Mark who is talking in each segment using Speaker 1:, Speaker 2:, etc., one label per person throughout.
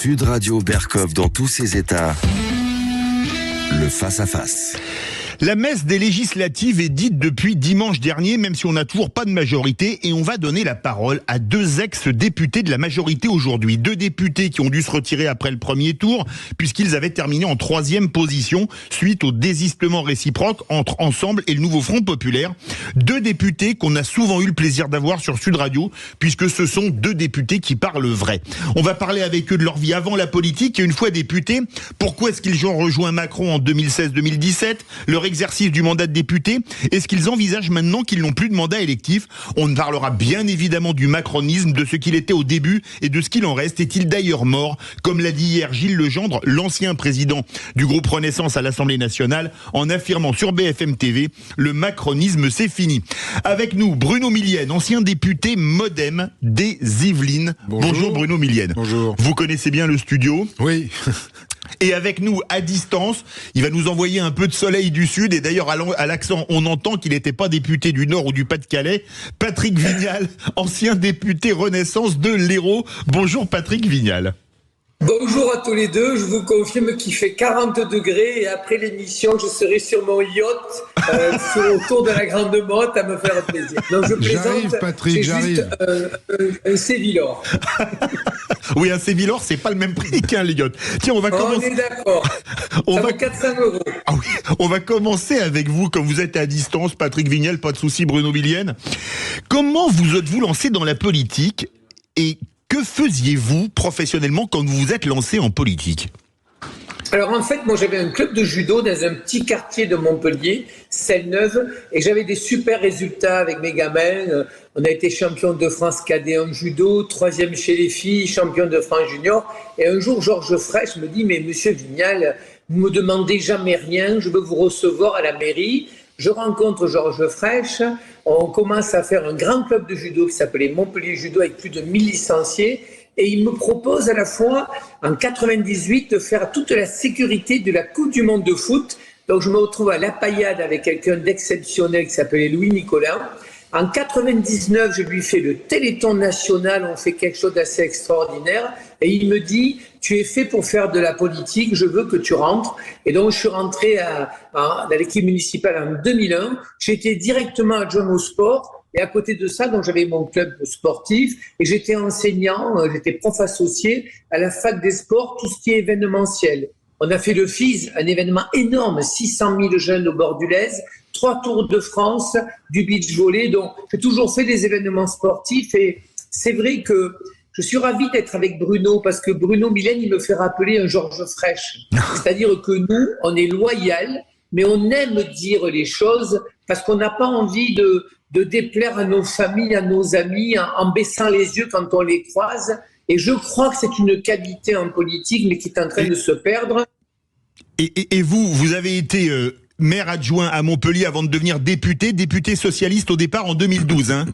Speaker 1: Sud Radio Berkov dans tous ses états. Le face-à-face.
Speaker 2: La messe des législatives est dite depuis dimanche dernier, même si on n'a toujours pas de majorité, et on va donner la parole à deux ex-députés de la majorité aujourd'hui. Deux députés qui ont dû se retirer après le premier tour, puisqu'ils avaient terminé en 3e position, suite au désistement réciproque entre Ensemble et le Nouveau Front Populaire. Deux députés qu'on a souvent eu le plaisir d'avoir sur Sud Radio, puisque ce sont deux députés qui parlent vrai. On va parler avec eux de leur vie avant la politique, et une fois députés, pourquoi est-ce qu'ils ont rejoint Macron en 2016-2017, leur exercice du mandat de député, est-ce qu'ils envisagent maintenant qu'ils n'ont plus de mandat électif? On parlera bien évidemment du macronisme, de ce qu'il était au début et de ce qu'il en reste. Est-il d'ailleurs mort, comme l'a dit hier Gilles Legendre, l'ancien président du groupe Renaissance à l'Assemblée nationale, en affirmant sur BFM TV, le macronisme c'est fini. Avec nous, Bruno Millienne, ancien député MoDem des Yvelines. Bonjour Bruno Millienne.
Speaker 3: Bonjour.
Speaker 2: Vous connaissez bien le studio?
Speaker 3: Oui.
Speaker 2: Et avec nous, à distance, il va nous envoyer un peu de soleil du Sud. Et d'ailleurs, à l'accent, on entend qu'il n'était pas député du Nord ou du Pas-de-Calais. Patrick Vignal, ancien député Renaissance de l'Hérault. Bonjour Patrick Vignal.
Speaker 4: Bonjour à tous les deux, je vous confirme qu'il fait 40 degrés et après l'émission, je serai sur mon yacht autour de la Grande Motte à me faire plaisir. Donc je plaisante,
Speaker 3: j'arrive Patrick, j'arrive.
Speaker 4: Juste un Sévillor.
Speaker 2: Oui, un Sévillor, c'est pas le même prix qu'un yacht. Tiens, on va commencer.
Speaker 4: On est d'accord. Ça vaut 400 €.
Speaker 2: Ah oui, on va commencer avec vous, comme vous êtes à distance, Patrick Vignal, pas de souci, Bruno Millienne. Comment vous êtes-vous lancé dans la politique et que faisiez-vous professionnellement quand vous vous êtes lancé en politique?
Speaker 4: Alors en fait, moi j'avais un club de judo dans un petit quartier de Montpellier, Selle-Neuve, et j'avais des super résultats avec mes gamins. On a été champion de France cadet en judo, 3e chez les filles, champion de France junior. Et un jour, Georges Frêche me dit « Mais monsieur Vignal, vous me demandez jamais rien, je veux vous recevoir à la mairie ». Je rencontre Georges Frêche, on commence à faire un grand club de judo qui s'appelait Montpellier Judo avec plus de 1000 licenciés. Et il me propose à la fois, en 98, de faire toute la sécurité de la Coupe du Monde de foot. Donc je me retrouve à La Paillade avec quelqu'un d'exceptionnel qui s'appelait Louis Nicolin. En 99, je lui fais le Téléthon national, on fait quelque chose d'assez extraordinaire. Et il me dit, tu es fait pour faire de la politique, je veux que tu rentres. Et donc je suis rentré dans l'équipe municipale en 2001. J'ai été directement adjoint au sport. Et à côté de ça, donc j'avais mon club sportif et j'étais enseignant, j'étais prof associé à la fac des sports, tout ce qui est événementiel. On a fait le FIS, un événement énorme, 600 000 jeunes au bord du Lez, 3 Tours de France, du beach volley. Donc j'ai toujours fait des événements sportifs et c'est vrai que je suis ravi d'être avec Bruno parce que Bruno Millienne, il me fait rappeler un Georges Frêche. C'est-à-dire que nous, on est loyal, mais on aime dire les choses parce qu'on n'a pas envie de déplaire à nos familles, à nos amis, en baissant les yeux quand on les croise. Et je crois que c'est une qualité en politique, mais qui est en train de se perdre.
Speaker 2: Et vous avez été maire adjoint à Montpellier avant de devenir député socialiste au départ en 2012. Hein.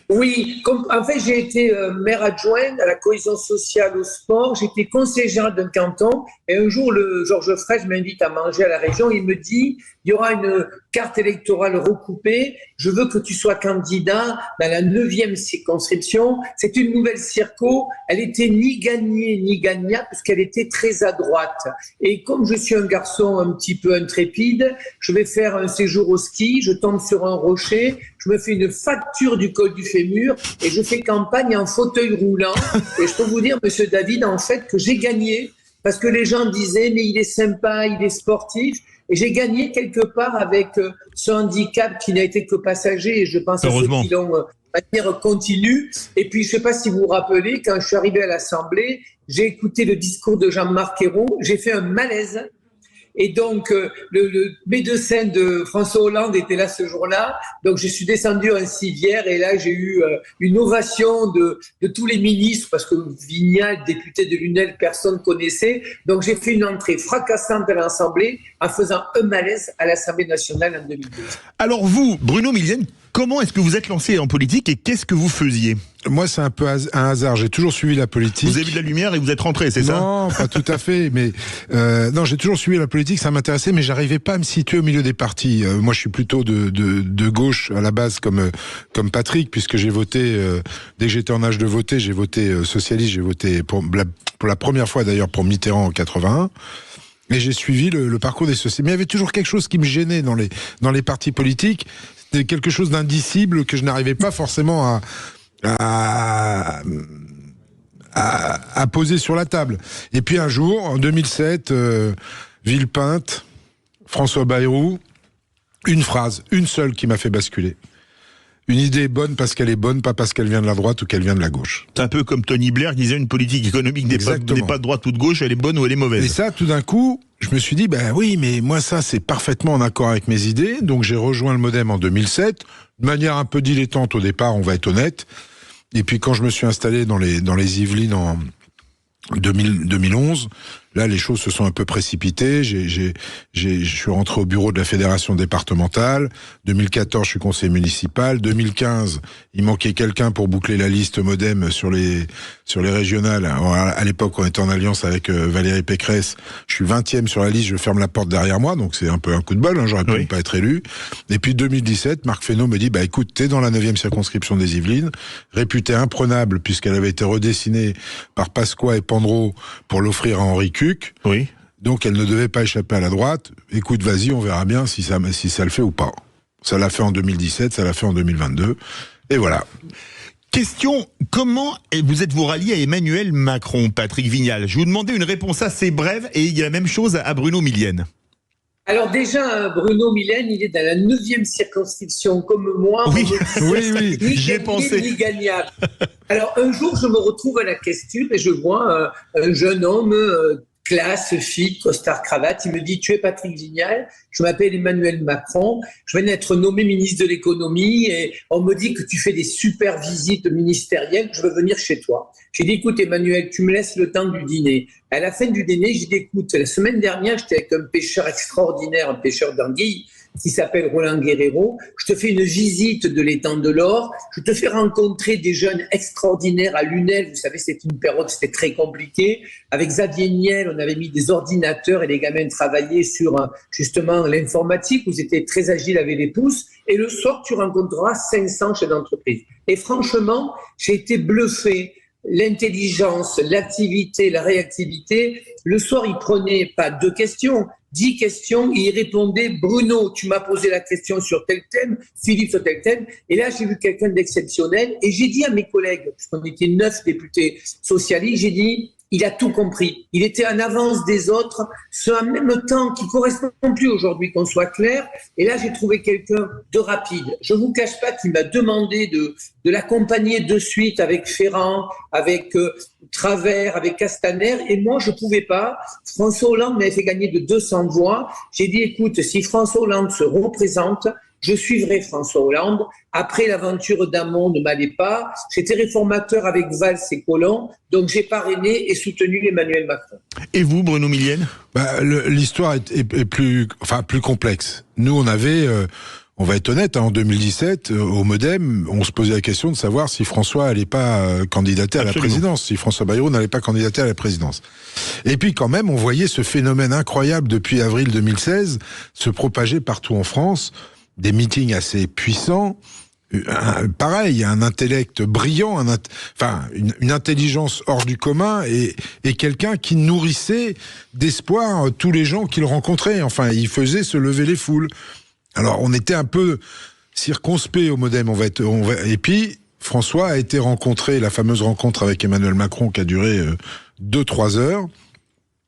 Speaker 4: Oui, en fait j'ai été maire adjoint à la cohésion sociale au sport, j'étais conseiller général d'un canton et un jour Georges Frêche m'invite à manger à la région, il me dit il y aura une carte électorale recoupée, je veux que tu sois candidat dans la 9e circonscription, c'est une nouvelle circo, elle était ni gagnée ni gagnable puisqu'elle était très à droite et comme je suis un garçon un petit peu intrépide, je vais faire un séjour au ski, je tombe sur un rocher, je me fais une fracture du col du fémur et je fais campagne en fauteuil roulant. Et je peux vous dire, monsieur David, en fait, que j'ai gagné parce que les gens disaient, mais il est sympa, il est sportif. Et j'ai gagné quelque part avec ce handicap qui n'a été que passager. Et je pense à ceux qui l'ont de manière continue. Et puis, je ne sais pas si vous vous rappelez, quand je suis arrivé à l'Assemblée, j'ai écouté le discours de Jean-Marc Ayrault, j'ai fait un malaise. Et donc, le médecin de François Hollande était là ce jour-là. Donc, je suis descendu en civière et là, j'ai eu une ovation de tous les ministres parce que Vignal, député de l'UNEL, personne connaissait. Donc, j'ai fait une entrée fracassante à l'Assemblée en faisant un malaise à l'Assemblée nationale en 2012.
Speaker 2: Alors vous, Bruno Millienne, comment est-ce que vous êtes lancé en politique et qu'est-ce que vous faisiez ?
Speaker 3: Moi, c'est un peu un hasard. J'ai toujours suivi la politique.
Speaker 2: Vous avez vu de la lumière et vous êtes rentré, c'est ça ?
Speaker 3: Non, pas tout à fait. Mais non, j'ai toujours suivi la politique. Ça m'intéressait, mais j'arrivais pas à me situer au milieu des partis. Moi, je suis plutôt de gauche à la base, comme Patrick, puisque j'ai voté dès que j'étais en âge de voter. J'ai voté socialiste. J'ai voté pour pour la première fois d'ailleurs pour Mitterrand en 81. Et j'ai suivi le parcours des sociétés. Mais il y avait toujours quelque chose qui me gênait dans les partis politiques. C'était quelque chose d'indicible que je n'arrivais pas forcément à poser sur la table. Et puis un jour, en 2007, Villepinte, François Bayrou, une phrase, une seule qui m'a fait basculer. Une idée est bonne parce qu'elle est bonne, pas parce qu'elle vient de la droite ou qu'elle vient de la gauche.
Speaker 2: C'est un peu comme Tony Blair disait, une politique économique n'est pas de droite ou de gauche, elle est bonne ou elle est mauvaise.
Speaker 3: Et ça, tout d'un coup, je me suis dit, oui, mais moi ça, c'est parfaitement en accord avec mes idées. Donc j'ai rejoint le MoDem en 2007, de manière un peu dilettante au départ, on va être honnête. Et puis quand je me suis installé dans les Yvelines en 2011, là les choses se sont un peu précipitées. Je suis rentré au bureau de la fédération départementale. 2014, je suis conseiller municipal. 2015, il manquait quelqu'un pour boucler la liste MoDem sur les régionales. Alors, à l'époque, on était en alliance avec Valérie Pécresse. Je suis 20e sur la liste, je ferme la porte derrière moi, donc c'est un peu un coup de bol, hein, j'aurais pu ne pas être élu. Et puis 2017, Marc Fesneau me dit, écoute, t'es dans la 9e circonscription des Yvelines, réputée imprenable puisqu'elle avait été redessinée par Pasqua et Pandreau pour l'offrir à Henri Cuc.
Speaker 2: Oui.
Speaker 3: Donc elle ne devait pas échapper à la droite. Écoute, vas-y, on verra bien si ça le fait ou pas. Ça l'a fait en 2017, ça l'a fait en 2022. Et voilà.
Speaker 2: Question, comment vous êtes-vous rallié à Emmanuel Macron, Patrick Vignal? Je vous demandais une réponse assez brève et il y a la même chose à Bruno Millienne.
Speaker 4: Alors déjà, Bruno Millienne, il est dans la 9e circonscription comme moi.
Speaker 2: Oui, oui, j'ai pensé.
Speaker 4: Gagnable. Alors un jour, je me retrouve à la question et je vois un jeune homme, classe, fit, costard, cravate. Il me dit, tu es Patrick Vignal, je m'appelle Emmanuel Macron, je viens d'être nommé ministre de l'économie et on me dit que tu fais des super visites ministérielles, je veux venir chez toi. J'ai dit, écoute Emmanuel, tu me laisses le temps du dîner. À la fin du dîner, j'ai dit, écoute, la semaine dernière, j'étais avec un pêcheur extraordinaire, un pêcheur d'anguilles, qui s'appelle Roland Guerrero. Je te fais une visite de l'étang de l'Or. Je te fais rencontrer des jeunes extraordinaires à Lunel. Vous savez, c'était une période, c'était très compliqué. Avec Xavier Niel, on avait mis des ordinateurs et les gamins travaillaient sur justement l'informatique. Vous étiez très agile avec les pouces. Et le soir, tu rencontreras 500 chefs d'entreprise. Et franchement, j'ai été bluffé. L'intelligence, l'activité, la réactivité. Le soir, il prenait pas 2 questions, 10 questions, et il répondait, Bruno, tu m'as posé la question sur tel thème, Philippe sur tel thème, et là j'ai vu quelqu'un d'exceptionnel, et j'ai dit à mes collègues, puisqu'on était 9 députés socialistes, j'ai dit, il a tout compris, il était en avance des autres, sur un même temps qui correspond plus aujourd'hui, qu'on soit clair, et là j'ai trouvé quelqu'un de rapide. Je vous cache pas qu'il m'a demandé de l'accompagner de suite avec Ferrand, avec Travers, avec Castaner, et moi je pouvais pas. François Hollande m'avait fait gagner de 200 voix. J'ai dit, écoute, si François Hollande se représente, je suivrai François Hollande. Après, l'aventure d'Amont ne m'allait pas. J'étais réformateur avec Valls et Collomb, donc j'ai parrainé et soutenu Emmanuel Macron.
Speaker 2: Et vous, Bruno Millienne?
Speaker 3: L'histoire est plus complexe. Nous, on avait... on va être honnête, en 2017, au MoDem, on se posait la question de savoir si François allait pas candidater à la présidence, si François Bayrou n'allait pas candidater à la présidence. Et puis quand même, on voyait ce phénomène incroyable depuis avril 2016 se propager partout en France, des meetings assez puissants, pareil, un intellect brillant, une intelligence hors du commun et quelqu'un qui nourrissait d'espoir tous les gens qu'il rencontrait. Enfin, il faisait se lever les foules. Alors, on était un peu circonspect au MoDem, et puis François a été rencontré, la fameuse rencontre avec Emmanuel Macron qui a duré 2-3 heures,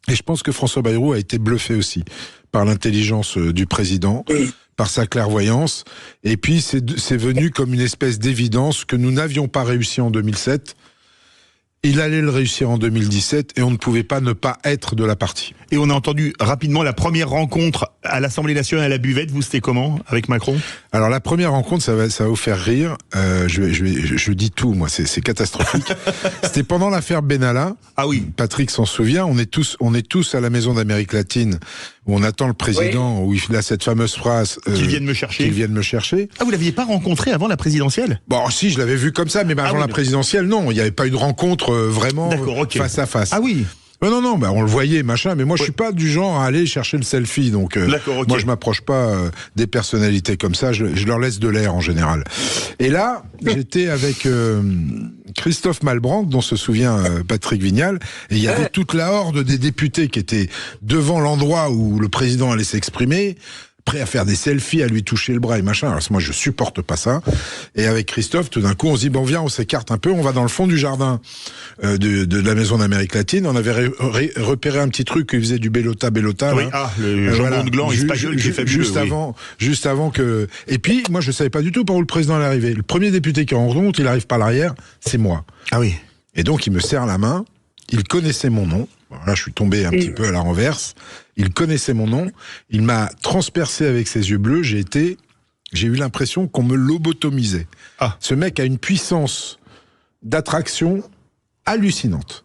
Speaker 3: et je pense que François Bayrou a été bluffé aussi par l'intelligence du président, par sa clairvoyance, et puis c'est venu comme une espèce d'évidence que nous n'avions pas réussi en 2007. Il allait le réussir en 2017 et on ne pouvait pas ne pas être de la partie.
Speaker 2: Et on a entendu rapidement la première rencontre à l'Assemblée nationale à la buvette. Vous, c'était comment avec Macron? Alors la première rencontre, ça va vous faire rire. Je dis tout, moi, c'est catastrophique. C'était pendant l'affaire Benalla. Ah oui. Patrick s'en souvient. On est tous à la Maison d'Amérique latine où on attend le président, où il a cette fameuse phrase qu'il vienne me chercher.
Speaker 3: Qu'il vienne me chercher.
Speaker 2: Ah, vous l'aviez pas rencontré avant la présidentielle?
Speaker 3: Bon, si, je l'avais vu comme ça, mais avant la présidentielle, non. Il n'y avait pas eu de rencontre vraiment face à face.
Speaker 2: Ah oui.
Speaker 3: Non, on le voyait, machin, mais moi je suis pas du genre à aller chercher le selfie, donc
Speaker 2: D'accord, ok.
Speaker 3: moi je m'approche pas des personnalités comme ça, je leur laisse de l'air en général. Et là, j'étais avec Christophe Malbranc, dont se souvient Patrick Vignal, et il y avait toute la horde des députés qui étaient devant l'endroit où le président allait s'exprimer, prêt à faire des selfies, à lui toucher le bras et machin. Alors moi je supporte pas ça. Et avec Christophe, tout d'un coup, on se dit bon viens, on s'écarte un peu, on va dans le fond du jardin de la maison d'Amérique latine. On avait repéré un petit truc qui faisait du bellota.
Speaker 2: Oui,
Speaker 3: là.
Speaker 2: le jambon de gland espagnol qui est fabuleux.
Speaker 3: Juste avant que. Et puis moi je savais pas du tout par où le président allait arriver. Le premier député qui en remonte, il arrive par l'arrière, c'est moi.
Speaker 2: Ah oui.
Speaker 3: Et donc il me serre la main. Il connaissait mon nom. Là, je suis tombé un petit peu à la renverse. Il connaissait mon nom. Il m'a transpercé avec ses yeux bleus. J'ai eu l'impression qu'on me lobotomisait.
Speaker 2: Ah.
Speaker 3: Ce mec a une puissance d'attraction hallucinante.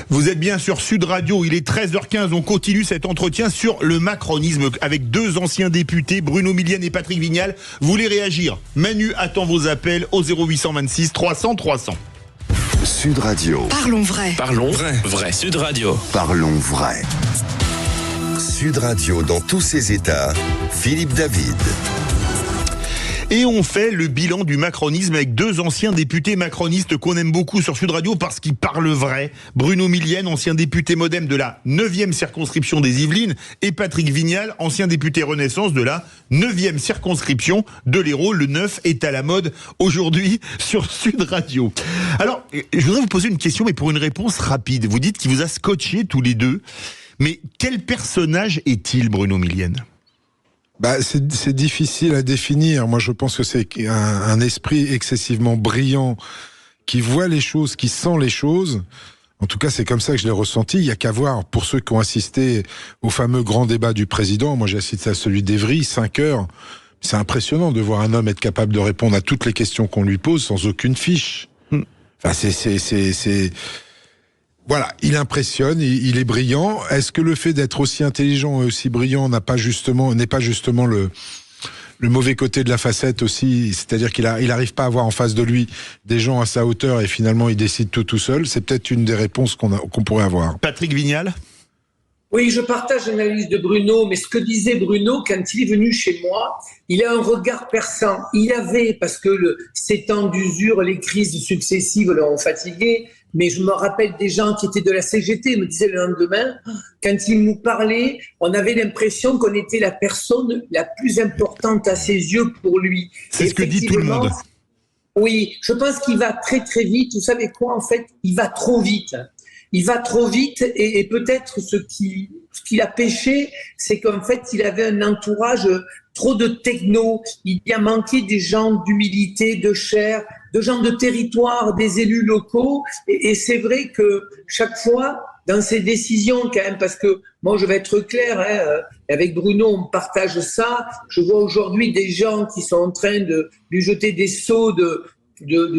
Speaker 2: Vous êtes bien sur Sud Radio, il est 13h15, on continue cet entretien sur le macronisme avec deux anciens députés, Bruno Millienne et Patrick Vignal. Vous voulez réagir? Manu attend vos appels au 0826 300 300.
Speaker 1: Sud Radio.
Speaker 5: Parlons vrai.
Speaker 6: Parlons vrai. Vrai Sud Radio.
Speaker 1: Parlons vrai. Sud Radio dans tous ses états. Philippe David.
Speaker 2: Et on fait le bilan du macronisme avec deux anciens députés macronistes qu'on aime beaucoup sur Sud Radio parce qu'ils parlent vrai. Bruno Millienne, ancien député MoDem de la 9e circonscription des Yvelines, et Patrick Vignal, ancien député Renaissance de la 9e circonscription de l'Hérault. Le 9 est à la mode aujourd'hui sur Sud Radio. Alors, je voudrais vous poser une question, mais pour une réponse rapide. Vous dites qu'il vous a scotché tous les deux. Mais quel personnage est-il, Bruno Millienne ?
Speaker 3: C'est difficile à définir. Moi, je pense que c'est un esprit excessivement brillant qui voit les choses, qui sent les choses. En tout cas, c'est comme ça que je l'ai ressenti. Il y a qu'à voir, pour ceux qui ont assisté au fameux grand débat du président, moi j'ai assisté à celui d'Evry, 5 heures. C'est impressionnant de voir un homme être capable de répondre à toutes les questions qu'on lui pose sans aucune fiche. Enfin, Voilà, il impressionne, il est brillant. Est-ce que le fait d'être aussi intelligent et aussi brillant n'est pas justement le mauvais côté de la facette aussi, c'est-à-dire qu'il arrive pas à avoir en face de lui des gens à sa hauteur et finalement il décide tout seul? C'est peut-être une des réponses qu'on pourrait avoir.
Speaker 2: Patrick Vignal?
Speaker 4: Oui, je partage l'analyse de Bruno, mais ce que disait Bruno quand il est venu chez moi, il a un regard perçant. Il avait, parce que ces temps d'usure, les crises successives l'ont fatigué, mais je me rappelle des gens qui étaient de la CGT, me disaient le lendemain, quand il nous parlait, on avait l'impression qu'on était la personne la plus importante à ses yeux pour lui.
Speaker 2: C'est ce que dit tout le monde.
Speaker 4: Oui, je pense qu'il va très très vite. Vous savez quoi, en fait, il va trop vite. Il va trop vite et peut-être ce qu'il a péché, c'est qu'en fait, il avait un entourage trop de techno. Il y a manqué des gens d'humilité, de chair, de gens de territoire, des élus locaux. Et c'est vrai que chaque fois, dans ses décisions quand même, parce que moi je vais être clair, avec Bruno on partage ça, je vois aujourd'hui des gens qui sont en train de lui jeter des seaux de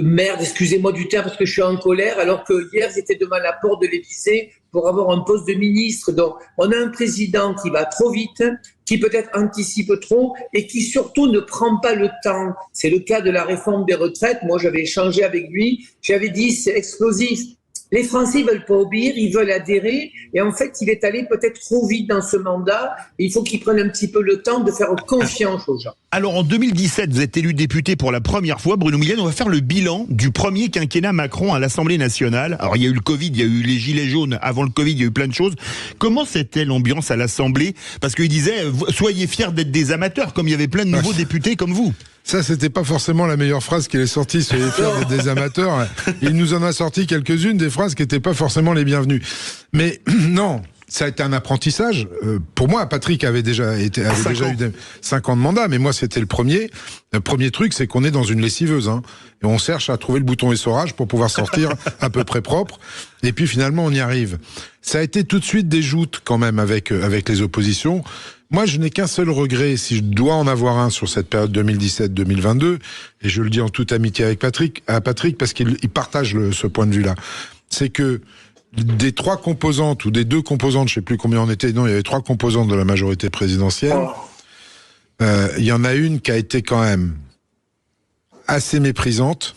Speaker 4: merde, excusez-moi du terme parce que je suis en colère, alors que hier j'étais devant la porte de l'Élysée pour avoir un poste de ministre. Donc on a un président qui va trop vite, qui peut-être anticipe trop et qui surtout ne prend pas le temps. C'est le cas de la réforme des retraites. Moi j'avais échangé avec lui, j'avais dit c'est explosif. Les Français ne veulent pas obéir, ils veulent adhérer. Et en fait, il est allé peut-être trop vite dans ce mandat. Et il faut qu'il prenne un petit peu le temps de faire confiance aux gens.
Speaker 2: Alors, en 2017, vous êtes élu député pour la première fois. Bruno Millienne, on va faire le bilan du premier quinquennat Macron à l'Assemblée nationale. Alors, il y a eu le Covid, il y a eu les gilets jaunes. Avant le Covid, il y a eu plein de choses. Comment c'était l'ambiance à l'Assemblée? Parce qu'il disait, soyez fiers d'être des amateurs, comme il y avait plein de nouveaux députés comme vous.
Speaker 3: Ça, c'était pas forcément la meilleure phrase qu'il ait sortie, soyez fiers d'être des amateurs. Il nous en a sorti quelques-unes, des phrases qui n'étaient pas forcément les bienvenues. Mais non, ça a été un apprentissage. Pour moi, Patrick avait déjà eu 5 ans de mandat, mais moi, c'était le premier. Le premier truc, c'est qu'on est dans une lessiveuse. Et on cherche à trouver le bouton essorage pour pouvoir sortir à peu près propre. Et puis finalement, on y arrive. Ça a été tout de suite des joutes quand même avec les oppositions. Moi, je n'ai qu'un seul regret, si je dois en avoir un sur cette période 2017-2022, et je le dis en toute amitié avec Patrick, parce qu'il partage ce point de vue-là, c'est que des 3 composantes, ou des 2 composantes, je sais plus combien on était, non, il y avait 3 composantes de la majorité présidentielle, il y en a une qui a été quand même assez méprisante,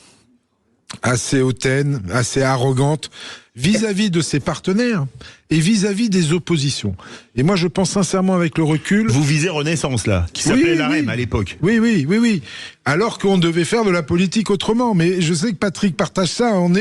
Speaker 3: assez hautaine, assez arrogante vis-à-vis de ses partenaires et vis-à-vis des oppositions. Et moi, je pense sincèrement, avec le recul...
Speaker 2: Vous visez Renaissance, là, qui s'appelait l'AREM à l'époque.
Speaker 3: Oui. Alors qu'on devait faire de la politique autrement. Mais je sais que Patrick partage ça. On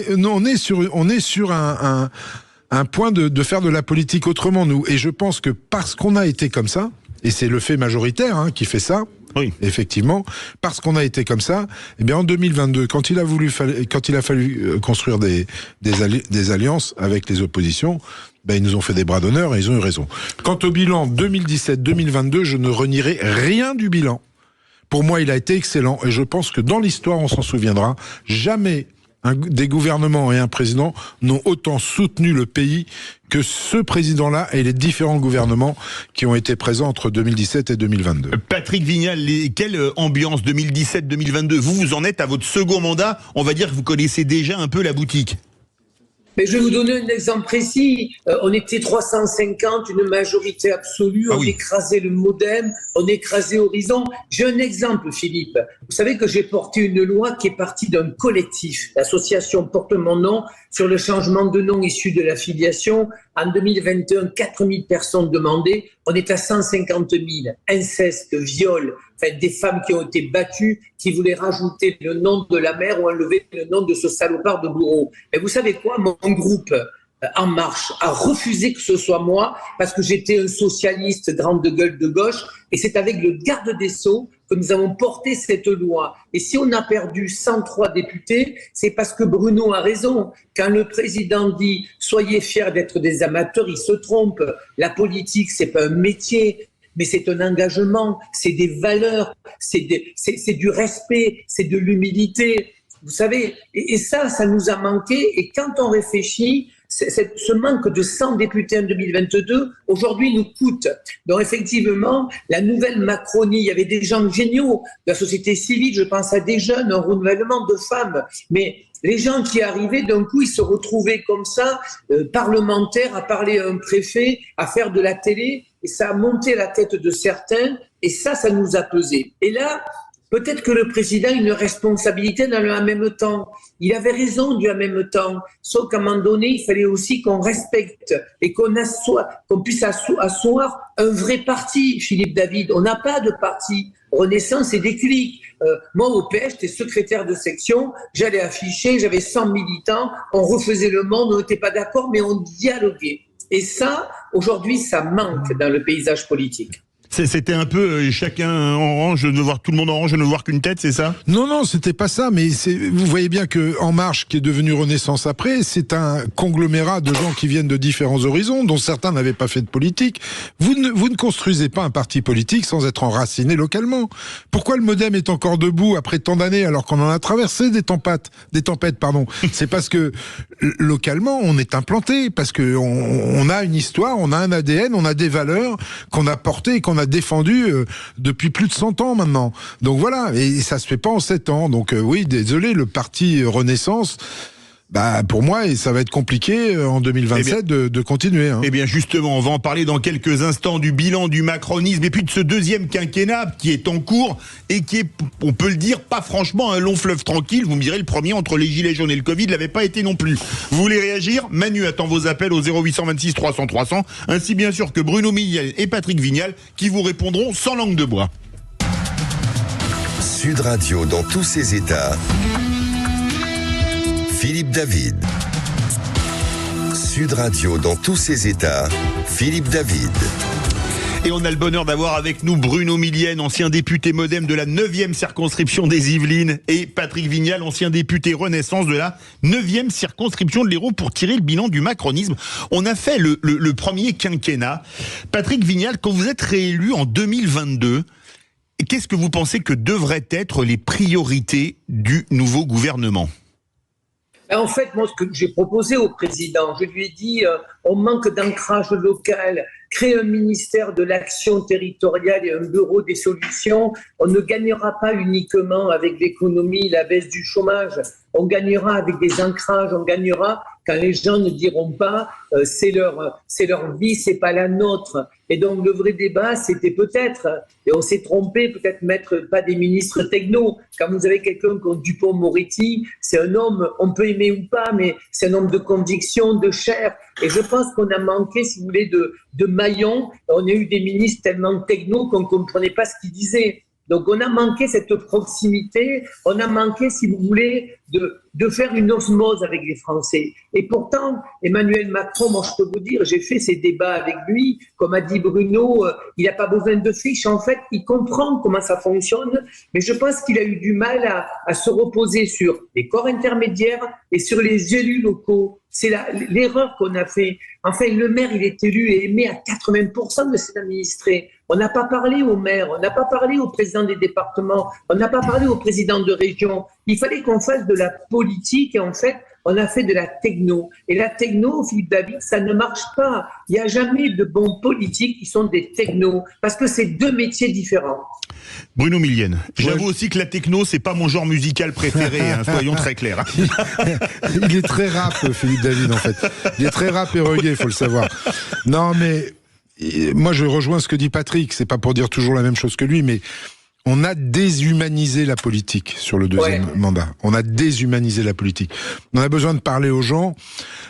Speaker 3: est sur un point de faire de la politique autrement, nous. Et je pense que parce qu'on a été comme ça, et c'est le fait majoritaire qui fait ça, oui, effectivement, parce qu'on a été comme ça, eh bien en 2022, quand il a fallu construire des alliances avec les oppositions, ils nous ont fait des bras d'honneur et ils ont eu raison. Quant au bilan 2017-2022, je ne renierai rien du bilan. Pour moi, il a été excellent et je pense que dans l'histoire, on s'en souviendra. Jamais des gouvernements et un président n'ont autant soutenu le pays que ce président-là et les différents gouvernements qui ont été présents entre 2017 et 2022.
Speaker 2: Patrick Vignal, quelle ambiance 2017-2022 ? Vous en êtes à votre second mandat, on va dire que vous connaissez déjà un peu la boutique.
Speaker 4: Mais je vais vous donner un exemple précis. On était 350, une majorité absolue. On écrasait le MoDem, on écrasait Horizon. J'ai un exemple, Philippe. Vous savez que j'ai porté une loi qui est partie d'un collectif. L'association porte mon nom sur le changement de nom issu de l'affiliation. En 2021, 4000 personnes demandées. On est à 150 000. Inceste, viol, des femmes qui ont été battues, qui voulaient rajouter le nom de la mère ou enlever le nom de ce salopard de bourreau. Mais vous savez quoi, mon groupe En Marche a refusé que ce soit moi parce que j'étais un socialiste grande gueule de gauche et c'est avec le garde des Sceaux que nous avons porté cette loi. Et si on a perdu 103 députés, c'est parce que Bruno a raison. Quand le président dit « soyez fiers d'être des amateurs », il se trompe. La politique, c'est pas un métier, mais c'est un engagement, c'est des valeurs, c'est du respect, c'est de l'humilité. Vous savez, et ça nous a manqué. Et quand on réfléchit, ce manque de 100 députés en 2022, aujourd'hui, nous coûte. Donc, effectivement, la nouvelle Macronie, il y avait des gens géniaux de la société civile, je pense à des jeunes, un renouvellement de femmes. Mais les gens qui arrivaient, d'un coup, ils se retrouvaient comme ça, parlementaires, à parler à un préfet, à faire de la télé, et ça a monté la tête de certains, et ça nous a pesé. Et là, peut-être que le président a une responsabilité dans le en même temps. Il avait raison du en même temps. Sauf qu'à un moment donné, il fallait aussi qu'on respecte et qu'on puisse asseoir un vrai parti, Philippe David. On n'a pas de parti. Renaissance et Déclic. Moi, au PS, j'étais secrétaire de section. J'allais afficher, j'avais 100 militants. On refaisait le monde, on n'était pas d'accord, mais on dialoguait. Et ça, aujourd'hui, ça manque dans le paysage politique.
Speaker 2: C'était un peu chacun en rang, je ne voir tout le monde en rang, je ne voir qu'une tête, c'est ça ?
Speaker 3: Non, c'était pas ça, mais vous voyez bien que En Marche, qui est devenu Renaissance après, c'est un conglomérat de gens qui viennent de différents horizons, dont certains n'avaient pas fait de politique. Vous ne construisez pas un parti politique sans être enraciné localement. Pourquoi le MoDem est encore debout après tant d'années alors qu'on en a traversé des tempêtes, C'est parce que localement, on est implanté, parce que on a une histoire, on a un ADN, on a des valeurs qu'on a portées et qu'on a défendu depuis plus de 100 ans maintenant. Donc voilà, et ça se fait pas en 7 ans. Donc oui, désolé, le parti Renaissance, pour moi, ça va être compliqué en 2027 de continuer.
Speaker 2: Eh bien justement, on va en parler dans quelques instants du bilan du macronisme et puis de ce deuxième quinquennat qui est en cours et qui est, on peut le dire, pas franchement un long fleuve tranquille. Vous me direz, le premier entre les gilets jaunes et le Covid l'avait pas été non plus. Vous voulez réagir ? Manu attend vos appels au 0826 300 300, ainsi bien sûr que Bruno Milliel et Patrick Vignal qui vous répondront sans langue de bois.
Speaker 1: Sud Radio dans tous ses états. Philippe David. Sud Radio dans tous ses états. Philippe David.
Speaker 2: Et on a le bonheur d'avoir avec nous Bruno Milliel, ancien député MoDem de la 9e circonscription des Yvelines, et Patrick Vignal, ancien député Renaissance de la 9e circonscription de l'Hérault, pour tirer le bilan du macronisme. On a fait le premier quinquennat. Patrick Vignal, quand vous êtes réélu en 2022, qu'est-ce que vous pensez que devraient être les priorités du nouveau gouvernement ?
Speaker 4: En fait, moi, ce que j'ai proposé au président, je lui ai dit, on manque d'ancrage local, créer un ministère de l'action territoriale et un bureau des solutions. On ne gagnera pas uniquement avec l'économie, la baisse du chômage. On gagnera avec des ancrages, on gagnera quand les gens ne diront pas c'est leur vie, c'est pas la nôtre. Et donc le vrai débat, c'était peut-être, et on s'est trompé, peut-être mettre pas des ministres techno. Quand vous avez quelqu'un comme Dupond-Moretti, c'est un homme, on peut aimer ou pas, mais c'est un homme de conviction, de chair. Et je pense qu'on a manqué, si vous voulez, de maillons. On a eu des ministres tellement techno qu'on ne comprenait pas ce qu'ils disaient. Donc on a manqué cette proximité, on a manqué, si vous voulez, de faire une osmose avec les Français. Et pourtant, Emmanuel Macron, moi je peux vous dire, j'ai fait ces débats avec lui, comme a dit Bruno, il n'a pas besoin de fiches, en fait, il comprend comment ça fonctionne, mais je pense qu'il a eu du mal à se reposer sur les corps intermédiaires et sur les élus locaux. C'est l'erreur qu'on a fait. Enfin, le maire, il est élu et aimé à 80% de ses administrés. On n'a pas parlé au maire, on n'a pas parlé au président des départements, on n'a pas parlé au président de région. Il fallait qu'on fasse de la politique et en fait, on a fait de la techno. Et la techno, Philippe David, ça ne marche pas. Il n'y a jamais de bons politiques qui sont des technos parce que c'est deux métiers différents.
Speaker 2: Bruno Millienne, j'avoue aussi que la techno, c'est pas mon genre musical préféré, hein, soyons très clairs.
Speaker 3: Il est très rap, Philippe David, en fait. Il est très rap et reggae, il faut le savoir. Non, mais moi, je rejoins ce que dit Patrick. C'est pas pour dire toujours la même chose que lui, mais on a déshumanisé la politique sur le deuxième mandat. On a déshumanisé la politique. On a besoin de parler aux gens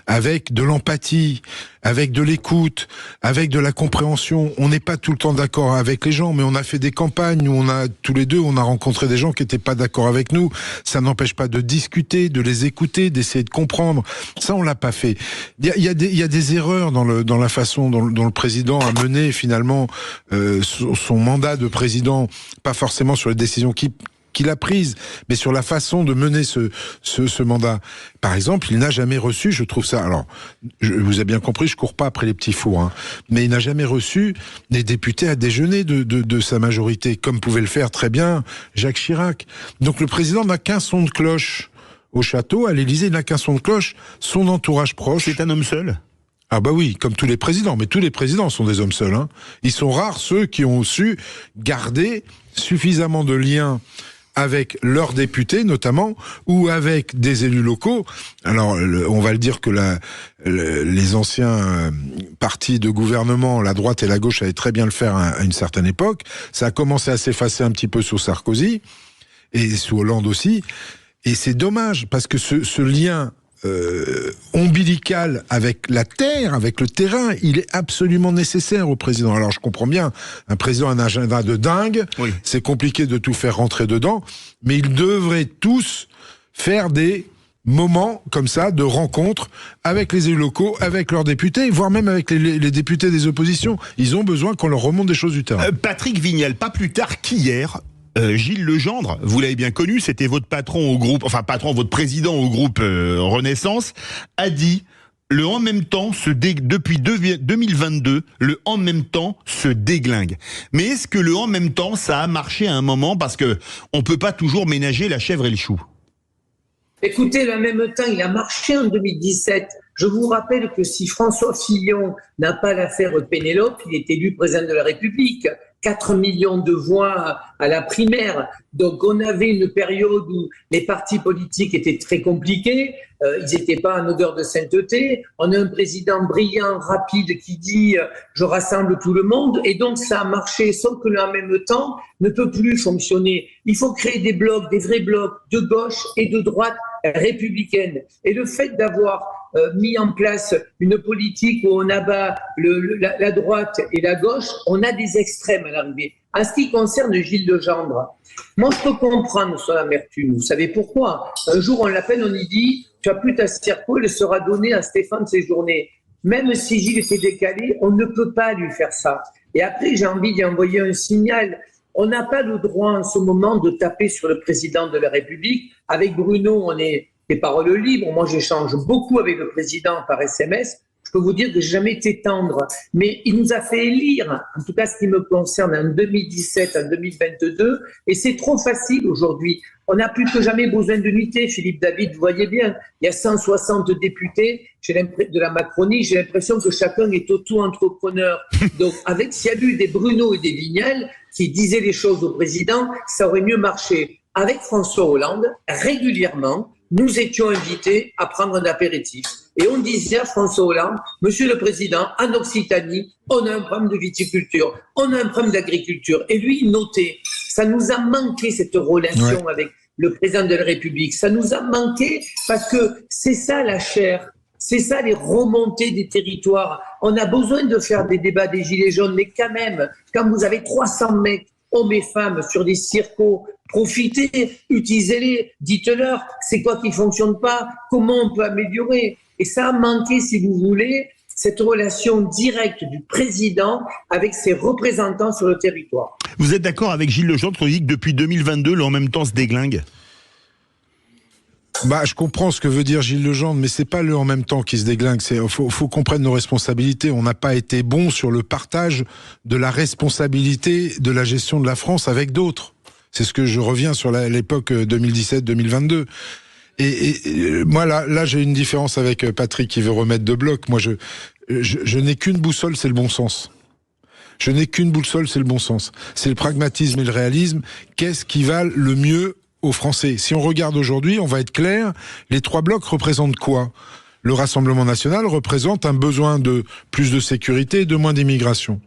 Speaker 3: avec de l'empathie, avec de l'écoute, avec de la compréhension. On n'est pas tout le temps d'accord avec les gens, mais on a fait des campagnes où tous les deux, on a rencontré des gens qui n'étaient pas d'accord avec nous. Ça n'empêche pas de discuter, de les écouter, d'essayer de comprendre. Ça, on l'a pas fait. Il y a des erreurs dans la façon dont le président a mené finalement son mandat de président, pas forcément sur les décisions qu'il a prise, mais sur la façon de mener ce mandat. Par exemple, il n'a jamais reçu, je trouve ça, alors, vous avez bien compris, je cours pas après les petits fours, hein, mais il n'a jamais reçu des députés à déjeuner de sa majorité, comme pouvait le faire très bien Jacques Chirac. Donc le président n'a qu'un son de cloche au château, à l'Élysée, il n'a qu'un son de cloche, son entourage proche.
Speaker 2: C'est un homme seul ?
Speaker 3: Ah bah oui, comme tous les présidents, mais tous les présidents sont des hommes seuls, hein. Ils sont rares ceux qui ont su garder suffisamment de liens avec leurs députés notamment, ou avec des élus locaux. Alors, on va le dire que les anciens partis de gouvernement, la droite et la gauche, avaient très bien le faire à une certaine époque. Ça a commencé à s'effacer un petit peu sous Sarkozy, et sous Hollande aussi. Et c'est dommage, parce que ce lien ombilical avec la terre, avec le terrain, il est absolument nécessaire au président. Alors je comprends bien, un président a un agenda de dingue, oui. C'est compliqué de tout faire rentrer dedans, mais ils devraient tous faire des moments comme ça de rencontres avec les élus locaux, avec leurs députés, voire même avec les députés des oppositions. Ils ont besoin qu'on leur remonte des choses du terrain.
Speaker 2: Patrick Vignal, pas plus tard qu'hier, Gilles Legendre, vous l'avez bien connu, c'était votre patron au groupe, votre président au groupe Renaissance, a dit le en même temps depuis 2022, le en même temps se déglingue. Mais est-ce que le en même temps, ça a marché à un moment, parce que on peut pas toujours ménager la chèvre et le chou?
Speaker 4: Écoutez, le en même temps, il a marché en 2017. Je vous rappelle que si François Fillon n'a pas l'affaire Pénélope, il est élu président de la République. 4 millions de voix à la primaire. Donc on avait une période où les partis politiques étaient très compliqués, ils n'étaient pas en odeur de sainteté. On a un président brillant, rapide, qui dit je rassemble tout le monde, et donc ça a marché, sauf que le en même temps ne peut plus fonctionner. Il faut créer des blocs, des vrais blocs de gauche et de droite républicaine. Et le fait d'avoir mis en place une politique où on abat la droite et la gauche, on a des extrêmes à l'arrivée. En ce qui concerne Gilles Legendre, moi je peux comprendre son amertume. Vous savez pourquoi? Un jour on l'appelle, on lui dit « Tu as plus ta circo, elle sera donnée à Stéphane Séjourné ». Même si Gilles était décalé, on ne peut pas lui faire ça. Et après, j'ai envie d'y envoyer un signal. On n'a pas le droit en ce moment de taper sur le président de la République. Avec Bruno, on est des paroles libres. Moi, j'échange beaucoup avec le président par SMS. Je peux vous dire que j'ai jamais été tendre. Mais il nous a fait élire, en tout cas ce qui me concerne, en 2017, en 2022. Et c'est trop facile aujourd'hui. On n'a plus que jamais besoin d'unité, Philippe David, vous voyez bien. Il y a 160 députés de la Macronie. J'ai l'impression que chacun est auto-entrepreneur. Donc, s'il y a eu des Bruno et des Vignal qui disaient les choses au président, ça aurait mieux marché. Avec François Hollande, régulièrement, nous étions invités à prendre un apéritif. Et on disait à François Hollande, Monsieur le Président, en Occitanie, on a un problème de viticulture, on a un problème d'agriculture. Et lui, il notait, ça nous a manqué cette relation avec le Président de la République. Ça nous a manqué parce que c'est ça la chair. C'est ça les remontées des territoires. On a besoin de faire des débats des Gilets jaunes, mais quand même, quand vous avez 300 mecs, hommes et femmes, sur des circos, profitez, utilisez-les, dites-leur c'est quoi qui ne fonctionne pas, comment on peut améliorer. Et ça a manqué, si vous voulez, cette relation directe du président avec ses représentants sur le territoire.
Speaker 2: Vous êtes d'accord avec Gilles Legendre qui dit que depuis 2022, le en même temps se déglingue ?
Speaker 3: Je comprends ce que veut dire Gilles Legendre, mais c'est pas le en même temps qui se déglingue. Faut qu'on prenne nos responsabilités. On n'a pas été bon sur le partage de la responsabilité de la gestion de la France avec d'autres. C'est ce que je reviens sur l'époque 2017-2022. Et moi, là, j'ai une différence avec Patrick qui veut remettre de bloc. Moi, je n'ai qu'une boussole, c'est le bon sens. Je n'ai qu'une boussole, c'est le bon sens. C'est le pragmatisme et le réalisme. Qu'est-ce qui va le mieux aux Français? Si on regarde aujourd'hui, on va être clair, les 3 blocs représentent quoi? Le Rassemblement national représente un besoin de plus de sécurité et de moins d'immigration.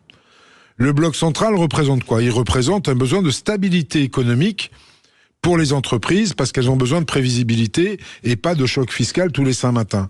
Speaker 3: Le bloc central représente quoi? Il représente un besoin de stabilité économique pour les entreprises, parce qu'elles ont besoin de prévisibilité et pas de choc fiscal tous les 5 matins.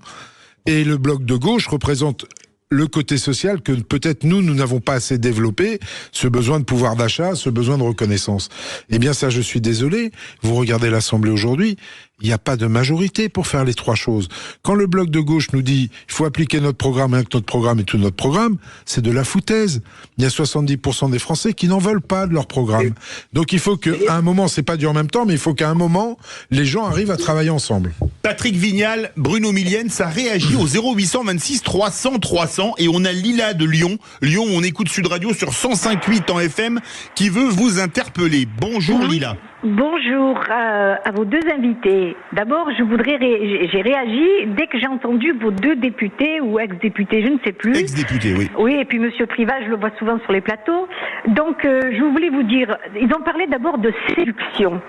Speaker 3: Et le bloc de gauche représente le côté social que peut-être nous n'avons pas assez développé, ce besoin de pouvoir d'achat, ce besoin de reconnaissance. Eh bien ça, je suis désolé, vous regardez l'Assemblée aujourd'hui, il n'y a pas de majorité pour faire les 3 choses. Quand le bloc de gauche nous dit il faut appliquer notre programme, avec notre programme et tout notre programme, c'est de la foutaise. Il y a 70% des Français qui n'en veulent pas de leur programme. Donc il faut qu'à un moment, c'est pas du en même temps, mais il faut qu'à un moment, les gens arrivent à travailler ensemble.
Speaker 2: Patrick Vignal, Bruno Millienne, ça réagit au 0826 300 300 et on a Lila de Lyon. Lyon, on écoute Sud Radio sur 105.8 en FM qui veut vous interpeller. Bonjour Lila.
Speaker 5: Bonjour à vos 2 invités. D'abord, j'ai réagi dès que j'ai entendu vos 2 députés ou ex-députés, je ne sais plus.
Speaker 2: Ex-députés, oui.
Speaker 5: Oui, et puis Monsieur Privat, je le vois souvent sur les plateaux. Donc, je voulais vous dire, ils ont parlé d'abord de séduction.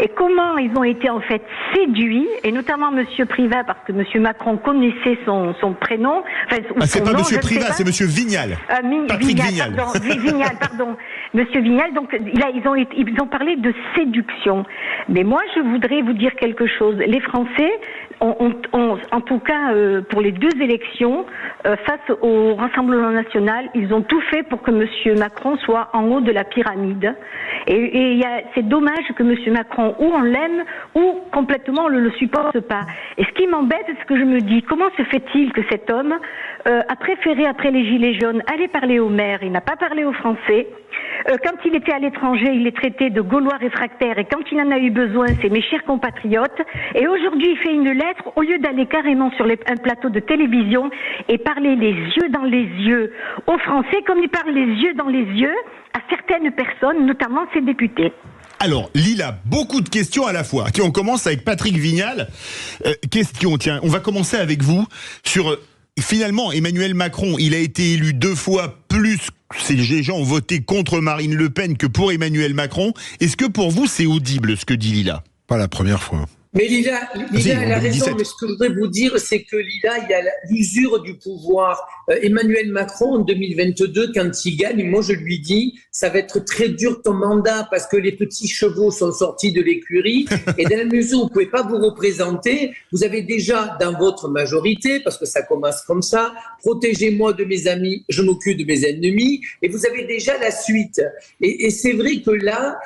Speaker 5: Et comment ils ont été en fait séduits, et notamment Monsieur Privat, parce que Monsieur Macron connaissait son prénom. Enfin,
Speaker 2: c'est pas Monsieur Privat, c'est Monsieur Vignal. Patrick Vignal.
Speaker 5: Vignal, pardon. Monsieur Vignal, donc ils ont parlé de séduction. Mais moi, je voudrais vous dire quelque chose. Les Français ont en tout cas pour les 2 élections, face au Rassemblement national, ils ont tout fait pour que Monsieur Macron soit en haut de la pyramide. Et c'est dommage que Monsieur Macron, ou on l'aime, ou complètement on le supporte pas. Et ce qui m'embête, c'est ce que je me dis, comment se fait-il que cet homme a préféré, après les Gilets jaunes, aller parler aux maires, il n'a pas parlé aux Français. Quand il était à l'étranger, il les traitait de Gaulois réfractaires, et quand il en a eu besoin, c'est mes chers compatriotes. Et aujourd'hui, il fait une lettre, au lieu d'aller carrément sur un plateau de télévision et parler les yeux dans les yeux aux Français, comme il parle les yeux dans les yeux à certaines personnes, notamment ses députés.
Speaker 2: Alors, Lila, beaucoup de questions à la fois. On commence avec Patrick Vignal. Tiens, on va commencer avec vous sur... Finalement, Emmanuel Macron, il a été élu 2 fois plus. Les gens ont voté contre Marine Le Pen que pour Emmanuel Macron. Est-ce que pour vous, c'est audible ce que dit Lila?
Speaker 3: Pas la première fois.
Speaker 4: Mais Lila elle a raison, mais ce que je voudrais vous dire, c'est que Lila, il y a l'usure du pouvoir. Emmanuel Macron, en 2022, quand il gagne, moi je lui dis, ça va être très dur ton mandat parce que les petits chevaux sont sortis de l'écurie et dans la mesure où vous ne pouvez pas vous représenter, vous avez déjà dans votre majorité, parce que ça commence comme ça, protégez-moi de mes amis, je m'occupe de mes ennemis, et vous avez déjà la suite. Et c'est vrai que là,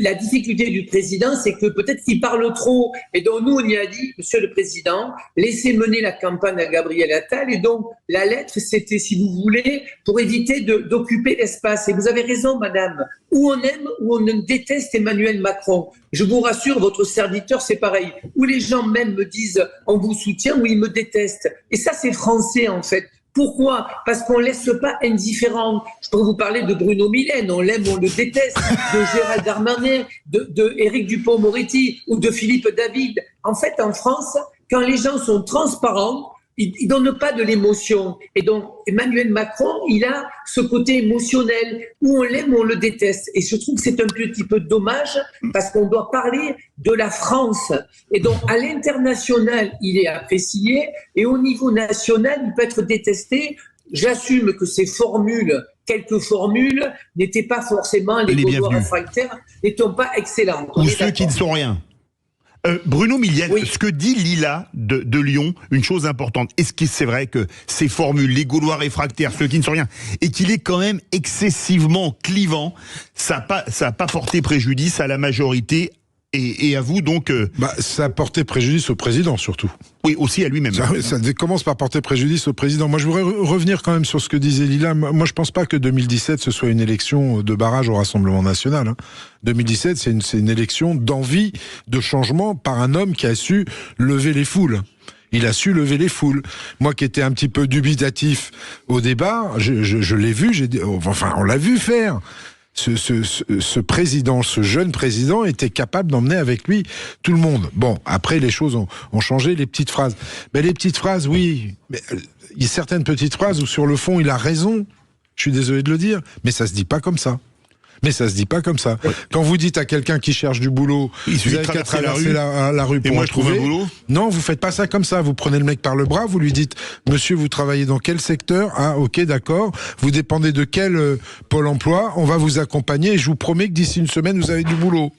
Speaker 4: la difficulté du président, c'est que peut-être qu'il parle trop. Et donc, nous, on y a dit, Monsieur le Président, laissez mener la campagne à Gabriel Attal. Et donc, la lettre, c'était, si vous voulez, pour éviter d'occuper l'espace. Et vous avez raison, madame. Ou on aime ou on déteste Emmanuel Macron. Je vous rassure, votre serviteur, c'est pareil. Ou les gens même me disent, on vous soutient, ou ils me détestent. Et ça, c'est français, en fait. Pourquoi? Parce qu'on ne laisse pas indifférent. Je pourrais vous parler de Bruno Millienne, on l'aime, on le déteste, de Gérald Darmanin, de Éric Dupond-Moretti ou de Philippe David. En fait, en France, quand les gens sont transparents, il donne pas de l'émotion. Et donc, Emmanuel Macron, il a ce côté émotionnel où on l'aime ou on le déteste. Et je trouve que c'est un petit peu dommage parce qu'on doit parler de la France. Et donc, à l'international, il est apprécié et au niveau national, il peut être détesté. J'assume que ces quelques formules, n'étaient pas forcément les Gaulois réfractaires, n'étant pas excellentes.
Speaker 2: Ou ceux qui ne sont rien. Bruno Millienne, ce que dit Lila de Lyon, une chose importante, est-ce que c'est vrai que ces formules, les Gaulois réfractaires, ceux qui ne sont rien, et qu'il est quand même excessivement clivant, ça a pas porté préjudice à la majorité et à vous donc...
Speaker 3: ça a porté préjudice au président surtout.
Speaker 2: Oui, aussi à lui-même.
Speaker 3: Ça commence par porter préjudice au président. Moi je voudrais revenir quand même sur ce que disait Lila. Moi je pense pas que 2017 ce soit une élection de barrage au Rassemblement National. 2017 c'est une élection d'envie, de changement par un homme qui a su lever les foules. Il a su lever les foules. Moi qui étais un petit peu dubitatif au débat, je l'ai vu, on l'a vu faire. Ce président, ce jeune président était capable d'emmener avec lui tout le monde. Bon, après les choses ont changé, les petites phrases. Mais les petites phrases, oui, mais il y a certaines petites phrases où sur le fond il a raison. Je suis désolé de le dire, mais ça se dit pas comme ça. Quand vous dites à quelqu'un qui cherche du boulot, vous avez qu'à traverser la rue pour en trouver. Non, vous faites pas ça comme ça. Vous prenez le mec par le bras, vous lui dites, monsieur, vous travaillez dans quel secteur? Ah, ok, d'accord. Vous dépendez de quel pôle emploi? On va vous accompagner et je vous promets que d'ici une semaine, vous avez du boulot.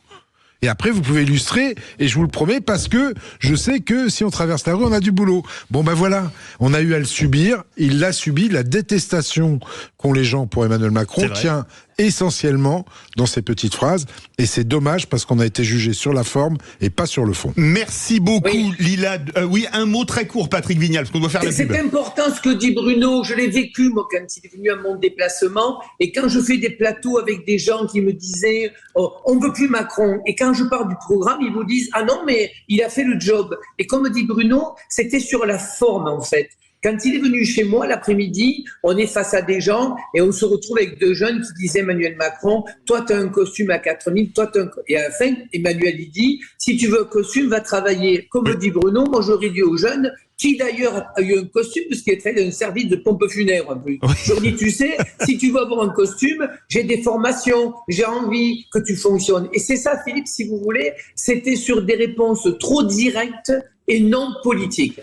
Speaker 3: Et après, vous pouvez illustrer, et je vous le promets, parce que je sais que si on traverse la rue, on a du boulot. Bon, ben voilà, on a eu à le subir, il l'a subi, la détestation qu'ont les gens pour Emmanuel Macron tient essentiellement dans ces petites phrases, et c'est dommage parce qu'on a été jugé sur la forme et pas sur le fond.
Speaker 2: Merci beaucoup, Lila. Oui, un mot très court, Patrick Vignal, parce qu'on doit faire la pub.
Speaker 4: C'est important ce que dit Bruno, je l'ai vécu, moi, quand il est venu à mon déplacement, et quand je fais des plateaux avec des gens qui me disaient on veut plus Macron, et quand je parle du programme, ils vous disent ah non, mais il a fait le job. Et comme dit Bruno, c'était sur la forme, en fait. Quand il est venu chez moi l'après-midi, on est face à des gens et on se retrouve avec deux jeunes qui disaient Emmanuel Macron, toi tu as un costume à 4000, toi tu as un... Et à la fin, Emmanuel il dit, si tu veux un costume, va travailler. Comme le dit Bruno, moi j'aurais dit aux jeunes, qui d'ailleurs a eu un costume parce qu'il est fait d'un service de pompe funèbre un peu. Je leur dis, tu sais, si tu veux avoir un costume, j'ai des formations, j'ai envie que tu fonctionnes. Et c'est ça, Philippe, si vous voulez, c'était sur des réponses trop directes et non politique.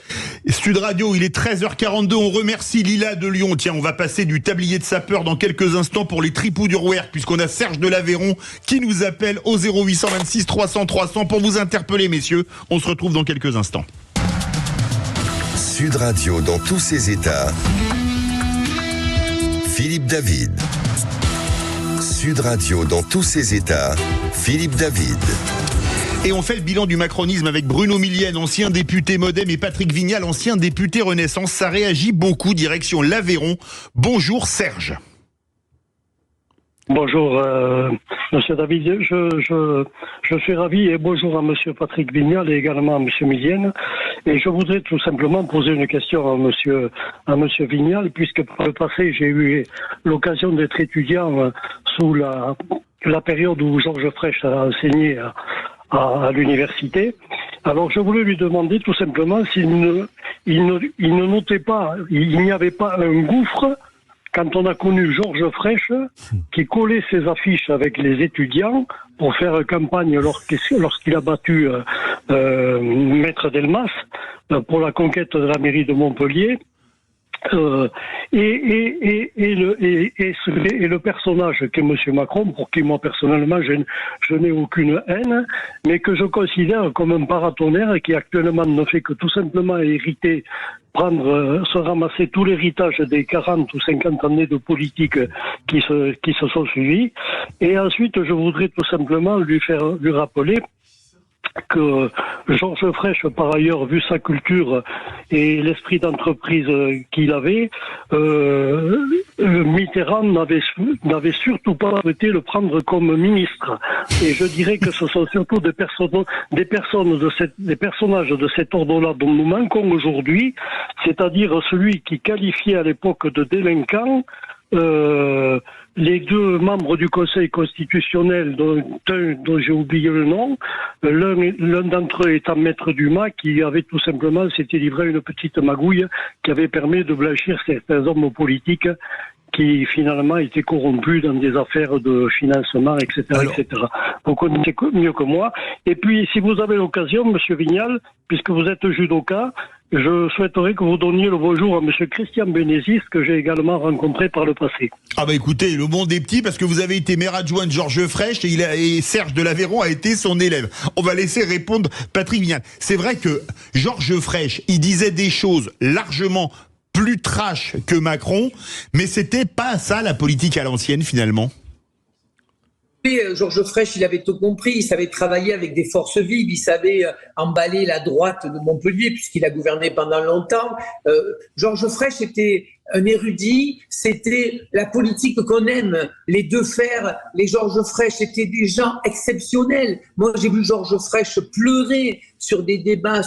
Speaker 2: Sud Radio, il est 13h42, on remercie Lila de Lyon. Tiens, on va passer du tablier de sapeur dans quelques instants pour les tripous du Rouergue, puisqu'on a Serge de l'Aveyron qui nous appelle au 0826 300 300 pour vous interpeller, messieurs. On se retrouve dans quelques instants.
Speaker 1: Sud Radio dans tous ses états. Philippe David. Sud Radio dans tous ses états. Philippe David.
Speaker 2: Et on fait le bilan du macronisme avec Bruno Millienne, ancien député Modem, et Patrick Vignal, ancien député Renaissance. Ça réagit beaucoup, direction l'Aveyron. Bonjour Serge.
Speaker 7: Bonjour Monsieur David, je suis ravi et bonjour à Monsieur Patrick Vignal et également à Monsieur Millienne. Et je voudrais tout simplement poser une question à Monsieur Vignal, puisque par le passé j'ai eu l'occasion d'être étudiant sous la période où Georges Frêche a enseigné à l'université. Alors je voulais lui demander tout simplement s'il ne notait pas, il n'y avait pas un gouffre quand on a connu Georges Frêche qui collait ses affiches avec les étudiants pour faire campagne lorsqu'il a battu Maître Delmas pour la conquête de la mairie de Montpellier. Et le personnage qu'est Monsieur Macron, pour qui moi personnellement je n'ai aucune haine, mais que je considère comme un paratonnerre qui actuellement ne fait que tout simplement hériter, se ramasser tout l'héritage des 40 ou 50 années de politique qui se sont suivies. Et ensuite, je voudrais tout simplement lui rappeler que Georges Frêche, par ailleurs, vu sa culture et l'esprit d'entreprise qu'il avait, Mitterrand n'avait surtout pas souhaité le prendre comme ministre. Et je dirais que ce sont surtout des personnages de cet ordre-là dont nous manquons aujourd'hui, c'est-à-dire celui qui qualifiait à l'époque de délinquant les deux membres du Conseil constitutionnel, dont j'ai oublié le nom, l'un d'entre eux étant Maître Dumas, qui avait tout simplement s'était livré à une petite magouille qui avait permis de blanchir certains hommes politiques qui finalement étaient corrompus dans des affaires de financement, etc. etc. Vous connaissez mieux que moi. Et puis, si vous avez l'occasion, Monsieur Vignal, puisque vous êtes judoka, je souhaiterais que vous donniez le bonjour à Monsieur Christian Bénézis, que j'ai également rencontré par le passé.
Speaker 2: Ah bah écoutez, le monde est petit parce que vous avez été maire adjoint de Georges Frêche et Serge de l'Aveyron a été son élève. On va laisser répondre Patrick Vignal. C'est vrai que Georges Frêche, il disait des choses largement plus trash que Macron, mais c'était pas ça la politique à l'ancienne finalement.
Speaker 4: Georges Frêche, il avait tout compris, il savait travailler avec des forces vives, il savait emballer la droite de Montpellier puisqu'il a gouverné pendant longtemps. Georges Frêche était un érudit, c'était la politique qu'on aime, les deux fers, les Georges Frêche étaient des gens exceptionnels. Moi, j'ai vu Georges Frêche pleurer sur des débats,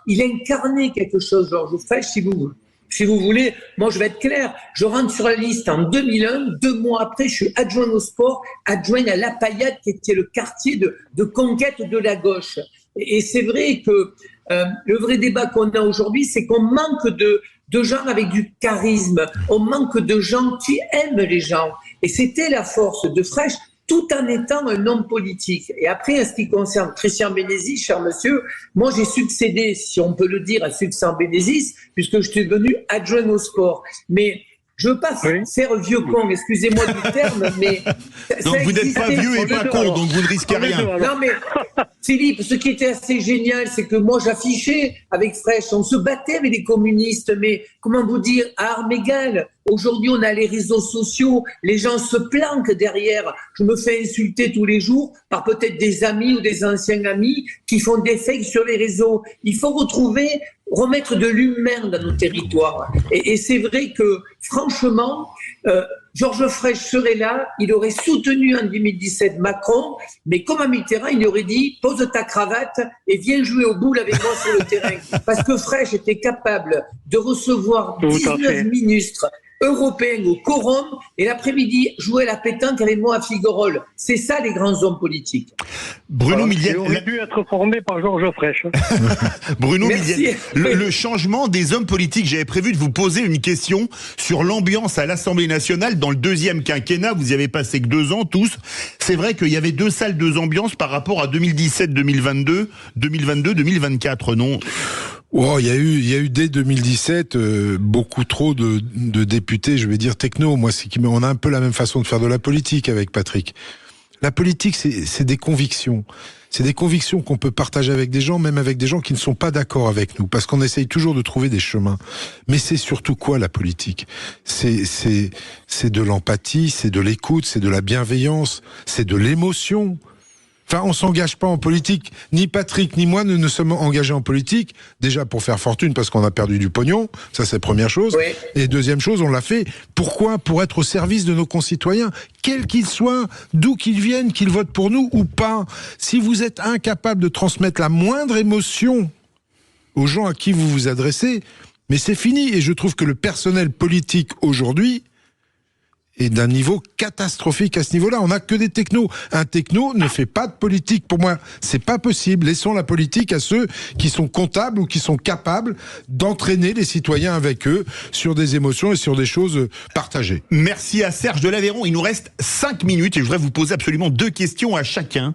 Speaker 4: il incarnait quelque chose, Georges Frêche, si vous voulez, moi je vais être clair, je rentre sur la liste en 2001, 2 mois après je suis adjoint au sport, adjoint à La Paillade qui était le quartier de conquête de la gauche. Et c'est vrai que le vrai débat qu'on a aujourd'hui, c'est qu'on manque de gens avec du charisme, on manque de gens qui aiment les gens. Et c'était la force de Frêche, tout en étant un homme politique. Et après, en ce qui concerne Christian Bénézis, cher monsieur, moi j'ai succédé, si on peut le dire, à Christian Bénézis, puisque je suis devenu adjoint au sport. Mais je veux pas faire vieux con, excusez-moi du terme, mais...
Speaker 2: Donc vous n'êtes pas vieux et pas con, donc vous ne risquez rien.
Speaker 4: Non mais, Philippe, ce qui était assez génial, c'est que moi j'affichais avec Frêche, on se battait avec les communistes, mais comment vous dire, à armes égales. Aujourd'hui, on a les réseaux sociaux, les gens se planquent derrière. Je me fais insulter tous les jours par peut-être des amis ou des anciens amis qui font des fakes sur les réseaux. Il faut remettre de l'humain dans nos territoires. Et c'est vrai que, franchement, Georges Frêche serait là, il aurait soutenu en 2017 Macron, mais comme à Mitterrand, il aurait dit « pose ta cravate et viens jouer au boule avec moi sur le terrain ». Parce que Frêche était capable de recevoir 19 ministres européens au quorum et l'après-midi jouer à la pétanque avec moi à Figuerolles. C'est ça les grands hommes politiques.
Speaker 2: Bruno Millienne.
Speaker 7: Il aurait dû être formé par Georges Frêche.
Speaker 2: Bruno Millienne. Le changement des hommes politiques, j'avais prévu de vous poser une question sur l'ambiance à l'Assemblée nationale dans le deuxième quinquennat. Vous y avez passé que 2 ans tous. C'est vrai qu'il y avait 2 salles, 2 ambiances par rapport à 2017-2022, 2022-2024, non ?
Speaker 3: Oh, il y a eu dès 2017 beaucoup trop de députés, je vais dire techno. Moi, on a un peu la même façon de faire de la politique avec Patrick. La politique, c'est des convictions. C'est des convictions qu'on peut partager avec des gens, même avec des gens qui ne sont pas d'accord avec nous, parce qu'on essaye toujours de trouver des chemins. Mais c'est surtout quoi la politique ? C'est de l'empathie, c'est de l'écoute, c'est de la bienveillance, c'est de l'émotion. Enfin, on s'engage pas en politique. Ni Patrick, ni moi ne sommes engagés en politique. Déjà pour faire fortune parce qu'on a perdu du pognon. Ça, c'est la première chose. Oui. Et deuxième chose, on l'a fait. Pourquoi ? Pour être au service de nos concitoyens. Quels qu'ils soient, d'où qu'ils viennent, qu'ils votent pour nous ou pas. Si vous êtes incapable de transmettre la moindre émotion aux gens à qui vous vous adressez, mais c'est fini. Et je trouve que le personnel politique aujourd'hui est d'un niveau catastrophique à ce niveau-là. On n'a que des technos. Un techno ne fait pas de politique. Pour moi, c'est pas possible. Laissons la politique à ceux qui sont comptables ou qui sont capables d'entraîner les citoyens avec eux sur des émotions et sur des choses partagées.
Speaker 2: Merci à Serge de l'Aveyron. Il nous reste 5 minutes et je voudrais vous poser absolument 2 questions à chacun.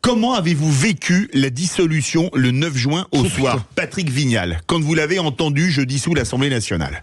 Speaker 2: Comment avez-vous vécu la dissolution le 9 juin au soir, Patrick Vignal, quand vous l'avez entendu, je dissous l'Assemblée nationale ?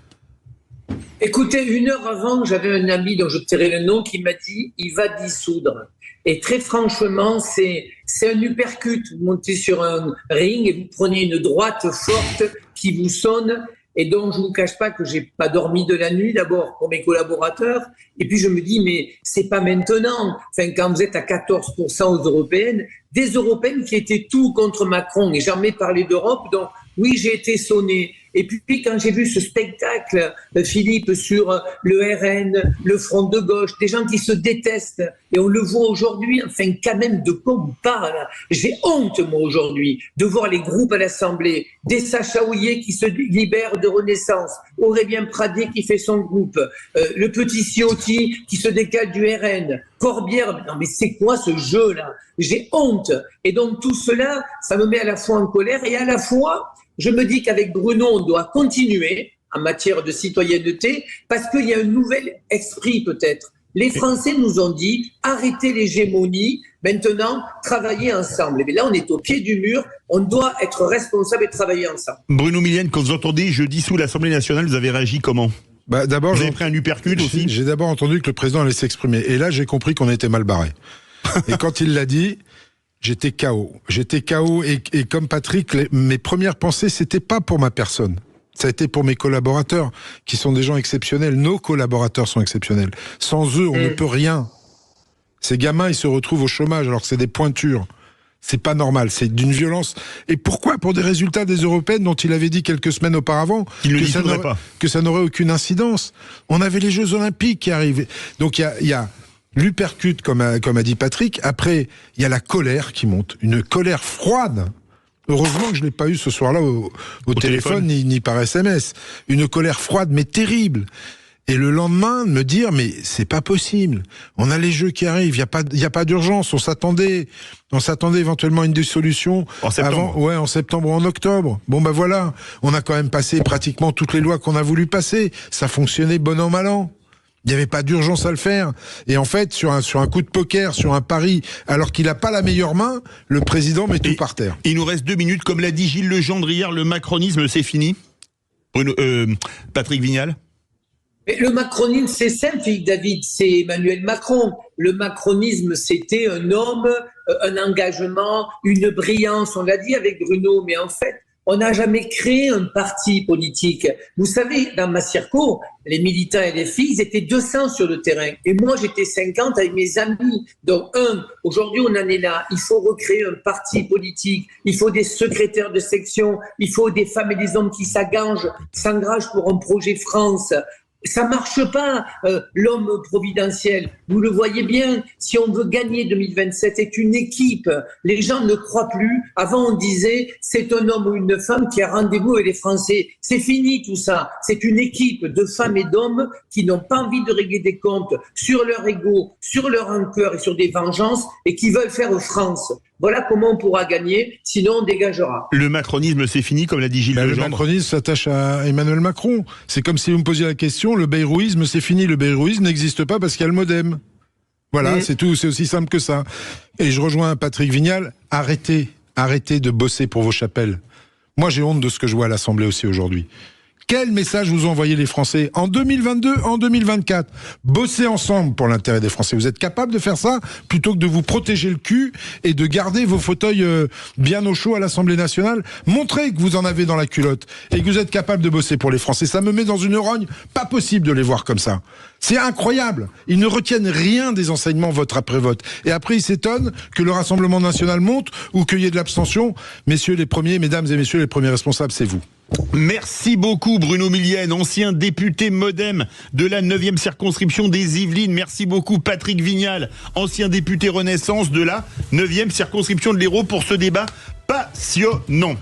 Speaker 4: Écoutez, 1 heure avant, j'avais un ami dont je tairai le nom qui m'a dit « il va dissoudre ». Et très franchement, c'est un uppercut. Vous montez sur un ring et vous prenez une droite forte qui vous sonne. Et donc, je ne vous cache pas que j'ai pas dormi de la nuit, d'abord pour mes collaborateurs. Et puis, je me dis, mais c'est pas maintenant. Enfin, quand vous êtes à 14% aux européennes, des européennes qui étaient tout contre Macron et jamais parlé d'Europe. Donc, oui, j'ai été sonné. Et puis quand j'ai vu ce spectacle, Philippe, sur le RN, le Front de gauche, des gens qui se détestent, et on le voit aujourd'hui, enfin quand même de quoi on parle. J'ai honte moi aujourd'hui de voir les groupes à l'Assemblée, des Sacha Houillet qui se libèrent de Renaissance, Aurélien Pradier qui fait son groupe, le petit Ciotti qui se décale du RN, Corbière, non mais c'est quoi ce jeu-là? J'ai honte. Et donc tout cela, ça me met à la fois en colère et à la fois, je me dis qu'avec Bruno, on doit continuer en matière de citoyenneté parce qu'il y a un nouvel esprit peut-être. Les Français nous ont dit arrêtez l'hégémonie, maintenant travaillez ensemble. Mais là, on est au pied du mur, on doit être responsable et travailler ensemble.
Speaker 2: Bruno Millienne, quand vous entendez je dissous l'Assemblée nationale, vous avez réagi comment?
Speaker 3: D'abord,
Speaker 2: vous avez pris un uppercut aussi?
Speaker 3: J'ai d'abord entendu que le président allait s'exprimer. Et là, j'ai compris qu'on était mal barré. Et quand il l'a dit, j'étais KO. J'étais KO et comme Patrick, mes premières pensées, c'était pas pour ma personne. Ça a été pour mes collaborateurs, qui sont des gens exceptionnels. Nos collaborateurs sont exceptionnels. Sans eux, on ne peut rien. Ces gamins, ils se retrouvent au chômage alors que c'est des pointures. C'est pas normal, c'est d'une violence. Et pourquoi? Pour des résultats des européennes dont il avait dit quelques semaines auparavant que ça n'aurait aucune incidence. On avait les Jeux Olympiques qui arrivaient. Donc il y a l'uppercut, comme a dit Patrick. Après, il y a la colère qui monte. Une colère froide. Heureusement que je ne l'ai pas eu ce soir-là au téléphone ni par SMS. Une colère froide mais terrible. Et le lendemain, me dire, mais c'est pas possible. On a les Jeux qui arrivent, il y a pas d'urgence. On s'attendait éventuellement à une dissolution
Speaker 2: en septembre.
Speaker 3: En septembre ou en octobre. Bon ben voilà, on a quand même passé pratiquement toutes les lois qu'on a voulu passer. Ça fonctionnait bon an mal an. Il n'y avait pas d'urgence à le faire. Et en fait, sur un coup de poker, sur un pari, alors qu'il n'a pas la meilleure main, le président met tout par terre.
Speaker 2: Il nous reste 2 minutes. Comme l'a dit Gilles Legendre hier, le macronisme, c'est fini. Patrick Vignal?
Speaker 4: Mais le macronisme, c'est simple, Philippe David, c'est Emmanuel Macron. Le macronisme, c'était un homme, un engagement, une brillance, on l'a dit avec Bruno, mais en fait, on n'a jamais créé un parti politique. Vous savez, dans ma circo, les militants et les filles, ils étaient 200 sur le terrain. Et moi, j'étais 50 avec mes amis. Donc, aujourd'hui, on en est là. Il faut recréer un parti politique. Il faut des secrétaires de section. Il faut des femmes et des hommes qui s'engagent pour un projet France. Ça marche pas, l'homme providentiel. Vous le voyez bien, si on veut gagner 2027, c'est une équipe. Les gens ne croient plus. Avant, on disait, c'est un homme ou une femme qui a rendez-vous avec les Français. C'est fini tout ça. C'est une équipe de femmes et d'hommes qui n'ont pas envie de régler des comptes sur leur ego, sur leur rancœur et sur des vengeances et qui veulent faire France. Voilà comment on pourra gagner, sinon on dégagera.
Speaker 2: Le macronisme, c'est fini, comme l'a dit Gilles Legendre.
Speaker 3: Le macronisme s'attache à Emmanuel Macron. C'est comme si vous me posiez la question, le bayrou-isme, c'est fini. Le bayrou-isme n'existe pas parce qu'il y a le modem. Voilà, c'est tout, c'est aussi simple que ça. Et je rejoins Patrick Vignal, arrêtez de bosser pour vos chapelles. Moi, j'ai honte de ce que je vois à l'Assemblée aussi aujourd'hui. Quel message vous envoyez les Français en 2022, en 2024? Bossez ensemble pour l'intérêt des Français. Vous êtes capable de faire ça plutôt que de vous protéger le cul et de garder vos fauteuils bien au chaud à l'Assemblée nationale? Montrez que vous en avez dans la culotte et que vous êtes capable de bosser pour les Français. Ça me met dans une rogne, pas possible de les voir comme ça. C'est incroyable. Ils ne retiennent rien des enseignements vote après vote. Et après, ils s'étonnent que le Rassemblement national monte ou qu'il y ait de l'abstention. Mesdames et messieurs les premiers responsables, c'est vous.
Speaker 2: Merci beaucoup Bruno Millienne, ancien député MoDem de la 9e circonscription des Yvelines. Merci beaucoup Patrick Vignal, ancien député Renaissance de la 9e circonscription de l'Hérault pour ce débat passionnant.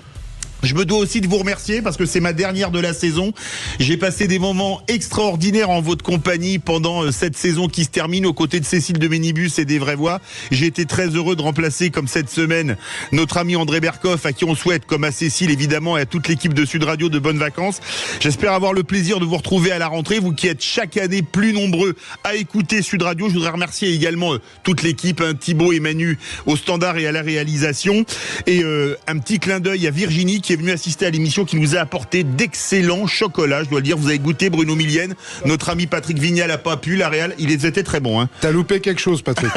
Speaker 2: Je me dois aussi de vous remercier parce que c'est ma dernière de la saison. J'ai passé des moments extraordinaires en votre compagnie pendant cette saison qui se termine aux côtés de Cécile de Ménibus et des Vraies Voix. J'ai été très heureux de remplacer, comme cette semaine, notre ami André Berkoff, à qui on souhaite, comme à Cécile évidemment et à toute l'équipe de Sud Radio, de bonnes vacances. J'espère avoir le plaisir de vous retrouver à la rentrée, vous qui êtes chaque année plus nombreux à écouter Sud Radio. Je voudrais remercier également toute l'équipe, Thibaut et Manu au standard et à la réalisation. Et un petit clin d'œil à Virginie qui est venu assister à l'émission, qui nous a apporté d'excellents chocolats. Je dois le dire, vous avez goûté Bruno Millienne. Notre ami Patrick Vignal n'a pas pu, la réal, ils étaient très bons. Hein.
Speaker 3: T'as loupé quelque chose, Patrick.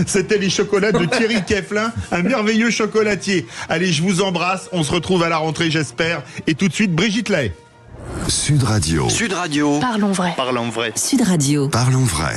Speaker 2: C'était les chocolats de Thierry Keflin, un merveilleux chocolatier. Allez, je vous embrasse. On se retrouve à la rentrée, j'espère. Et tout de suite, Brigitte Lahaye.
Speaker 1: Sud Radio.
Speaker 6: Sud Radio.
Speaker 8: Parlons vrai.
Speaker 6: Parlons vrai.
Speaker 8: Sud Radio.
Speaker 1: Parlons vrai.